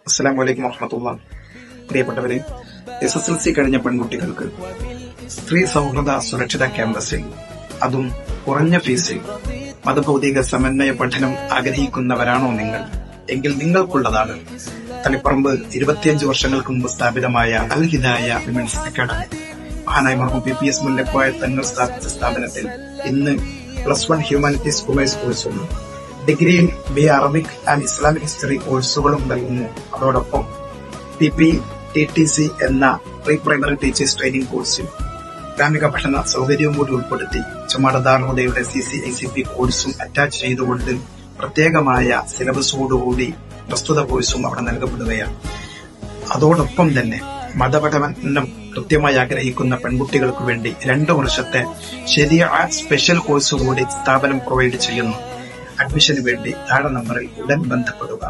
അസ്സലാമു അലൈക്കും വറഹ്മത്തുള്ളാഹി. പ്രിയപ്പെട്ടവരെ, SSLC കഴിഞ്ഞ പെൺകുട്ടികൾക്ക് സ്ത്രീ സൗഹൃദ സുരക്ഷിത ക്യാമ്പസിൽ, അതും കുറഞ്ഞ ഫീസിൽ മതഭൗതിക സമന്വയ പഠനം ആഗ്രഹിക്കുന്നവരാണോ നിങ്ങൾ? എങ്കിൽ നിങ്ങൾക്കുള്ളതാണ് തളിപ്പറമ്പ് 25 വർഷങ്ങൾക്ക് മുമ്പ് സ്ഥാപിതമായ അൽ ഹിദായ വിമൻസ് അക്കാദമി. മഹാനായ മർഹൂം PPS മുല്ലക്കോയ തങ്ങൾ സ്ഥാപിച്ച സ്ഥാപനത്തിൽ ഇന്ന് +1 ഹ്യൂമാനിറ്റീസ് കൊമേഴ്സ് കോഴ്സും ഡിഗ്രിയിൽ BA Arabic and Islamic history കോഴ്സുകളും നൽകുന്നു. അതോടൊപ്പം PPTTC എന്ന പ്രീ പ്രൈമറി ടീച്ചേഴ്സ് ട്രെയിനിംഗ് കോഴ്സിൽ ഇസ്ലാമിക പഠന സൗകര്യവും കൂടി ഉൾപ്പെടുത്തി ചുമാട ദാറുൽ CCICP കോഴ്സും അറ്റാച്ച് ചെയ്തുകൊണ്ട് പ്രത്യേകമായ സിലബസോടുകൂടി പ്രസ്തുത കോഴ്സും അവിടെ നൽകപ്പെടുകയാണ്. അതോടൊപ്പം തന്നെ മതപഠനം കൃത്യമായി ആഗ്രഹിക്കുന്ന പെൺകുട്ടികൾക്ക് വേണ്ടി 2 വർഷത്തെ ശരിയ സ്പെഷ്യൽ കോഴ്സ് കൂടി സ്ഥാപനം പ്രൊവൈഡ് ചെയ്യുന്നു. അഡ്മിഷന് വേണ്ടി താഴെ നമ്പറിൽ ഉടൻ ബന്ധപ്പെടുക.